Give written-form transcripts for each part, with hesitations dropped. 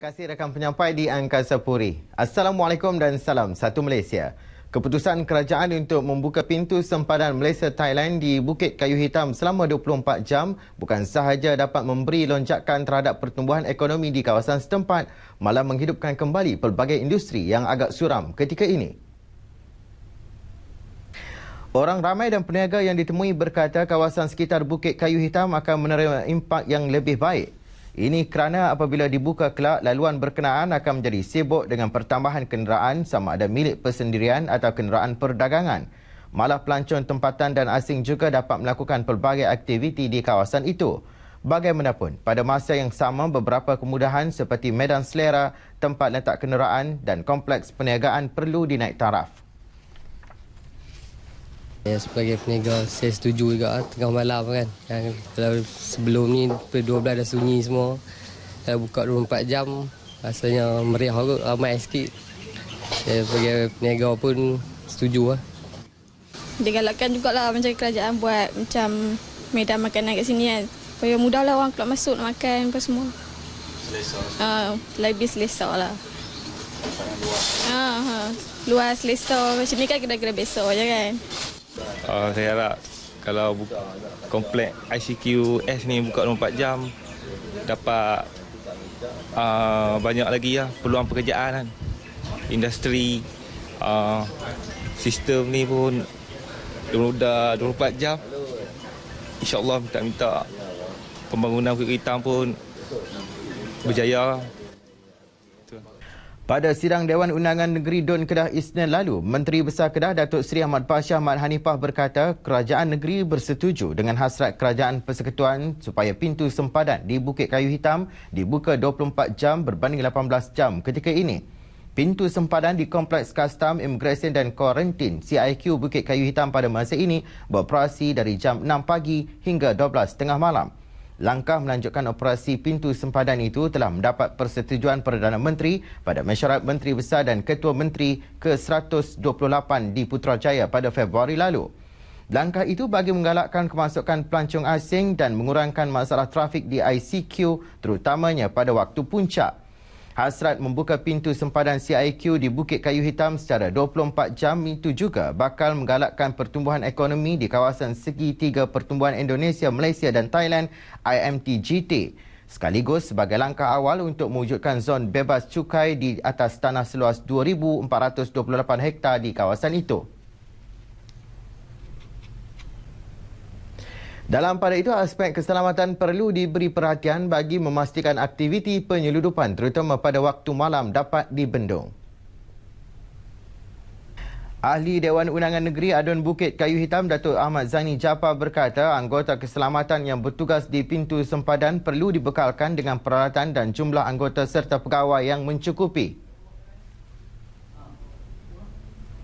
Terima kasih rakan penyampai di Angkasa Puri. Assalamualaikum dan salam satu Malaysia. Keputusan kerajaan untuk membuka pintu sempadan Malaysia-Thailand di Bukit Kayu Hitam selama 24 jam bukan sahaja dapat memberi lonjakan terhadap pertumbuhan ekonomi di kawasan setempat, malah menghidupkan kembali pelbagai industri yang agak suram ketika ini. Orang ramai dan peniaga yang ditemui berkata kawasan sekitar Bukit Kayu Hitam akan menerima impak yang lebih baik. Ini kerana apabila dibuka kelak, laluan berkenaan akan menjadi sibuk dengan pertambahan kenderaan sama ada milik persendirian atau kenderaan perdagangan. Malah pelancong tempatan dan asing juga dapat melakukan pelbagai aktiviti di kawasan itu. Bagaimanapun, pada masa yang sama beberapa kemudahan seperti medan selera, tempat letak kenderaan dan kompleks perniagaan perlu dinaik taraf. Sebagai peniaga, saya setuju juga tengah malam kan. Kalau sebelum ni pukul 12 dah sunyi semua. Kalau buka 24 jam, rasanya meriah juga, ramai sikit. Saya sebagai peniaga pun setuju lah. Digalakkan jugalah macam kerajaan buat macam medan makanan kat sini kan. Supaya mudahlah orang keluar masuk nak makan apa semua. Selesa. Lebih selesa lah. Luas selesa. Macam ni kan kedai-kedai besar je kan. Saya harap kalau komplek ICQS ni buka 24 jam dapat banyak lagi lah peluang pekerjaan kan. Industri sistem ni pun dah 24 jam. InsyaAllah minta pembangunan Bukit Hitam pun berjaya. Pada sidang Dewan Undangan Negeri Dun Kedah Isnin lalu, Menteri Besar Kedah Datuk Seri Ahmad Bashar Mat Hanifah berkata kerajaan negeri bersetuju dengan hasrat Kerajaan Persekutuan supaya pintu sempadan di Bukit Kayu Hitam dibuka 24 jam berbanding 18 jam ketika ini. Pintu sempadan di Kompleks Kastam, Imigresen dan Kuarantin CIQ Bukit Kayu Hitam pada masa ini beroperasi dari jam 6 pagi hingga 12.30 malam. Langkah melanjutkan operasi pintu sempadan itu telah mendapat persetujuan Perdana Menteri pada Mesyuarat Menteri Besar dan Ketua Menteri ke-128 di Putrajaya pada Februari lalu. Langkah itu bagi menggalakkan kemasukan pelancong asing dan mengurangkan masalah trafik di ICQ terutamanya pada waktu puncak. Hasrat membuka pintu sempadan CIQ di Bukit Kayu Hitam secara 24 jam itu juga bakal menggalakkan pertumbuhan ekonomi di kawasan segitiga pertumbuhan Indonesia, Malaysia dan Thailand IMTGT. Sekaligus sebagai langkah awal untuk mewujudkan zon bebas cukai di atas tanah seluas 2,428 hektar di kawasan itu. Dalam pada itu, aspek keselamatan perlu diberi perhatian bagi memastikan aktiviti penyeludupan terutama pada waktu malam dapat dibendung. Ahli Dewan Undangan Negeri Adun Bukit Kayu Hitam Datuk Ahmad Zaini Jaafar berkata anggota keselamatan yang bertugas di pintu sempadan perlu dibekalkan dengan peralatan dan jumlah anggota serta pegawai yang mencukupi.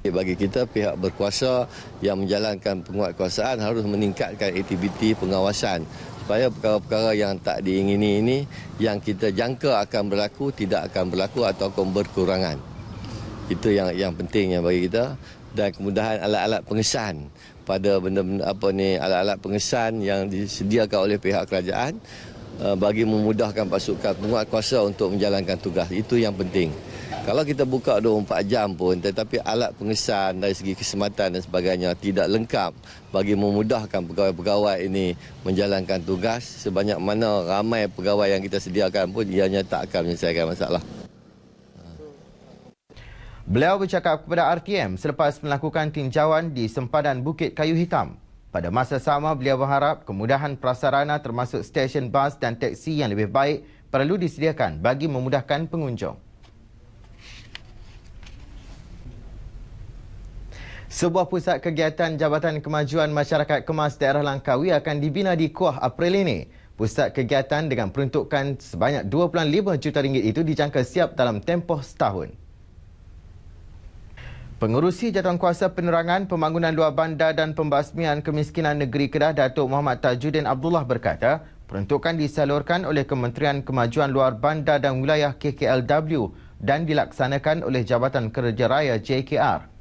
Bagi kita, pihak berkuasa yang menjalankan penguatkuasaan harus meningkatkan aktiviti pengawasan supaya perkara-perkara yang tak diingini ini yang kita jangka akan berlaku tidak akan berlaku atau berkurangan. Itu yang pentingnya bagi kita, dan kemudahan alat-alat pengesan pada benda-benda alat-alat pengesan yang disediakan oleh pihak kerajaan bagi memudahkan pasukan penguatkuasa untuk menjalankan tugas. Itu yang penting. Kalau kita buka 24 jam pun tetapi alat pengesan dari segi keselamatan dan sebagainya tidak lengkap bagi memudahkan pegawai-pegawai ini menjalankan tugas, sebanyak mana ramai pegawai yang kita sediakan pun ianya tak akan menyelesaikan masalah. Beliau bercakap kepada RTM selepas melakukan tinjauan di sempadan Bukit Kayu Hitam. Pada masa sama, beliau berharap kemudahan prasarana termasuk stesen bas dan teksi yang lebih baik perlu disediakan bagi memudahkan pengunjung. Sebuah pusat kegiatan Jabatan Kemajuan Masyarakat Kemas Daerah Langkawi akan dibina di Kuah April ini. Pusat kegiatan dengan peruntukan sebanyak 2.5 juta ringgit itu dijangka siap dalam tempoh setahun. Pengerusi Jadualkuasa Penerangan, Pembangunan Luar Bandar dan Pembasmian Kemiskinan Negeri Kedah Datuk Muhammad Tajuddin Abdullah berkata, peruntukan disalurkan oleh Kementerian Kemajuan Luar Bandar dan Wilayah KKLW dan dilaksanakan oleh Jabatan Kerja Raya JKR.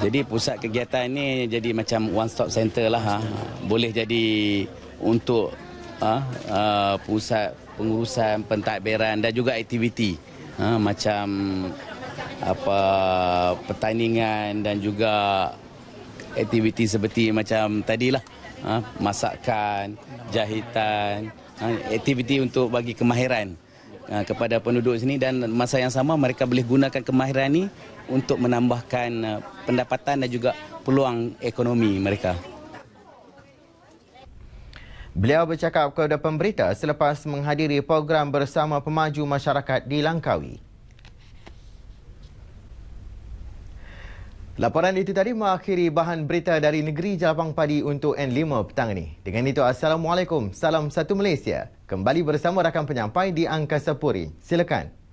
Jadi pusat kegiatan ini jadi macam one stop center lah. Boleh jadi untuk pusat pengurusan pentadbiran dan juga aktiviti macam pertandingan dan juga aktiviti seperti macam tadilah masakan, jahitan, aktiviti untuk bagi kemahiran kepada penduduk sini, dan masa yang sama mereka boleh gunakan kemahiran ini untuk menambahkan pendapatan dan juga peluang ekonomi mereka. Beliau bercakap kepada pemberita selepas menghadiri program bersama pemaju masyarakat di Langkawi. Laporan itu tadi mengakhiri bahan berita dari Negeri Jelapang Padi untuk N5 petang ini. Dengan itu, Assalamualaikum, salam satu Malaysia. Kembali bersama rakan penyampai di Angkasa Puri. Silakan.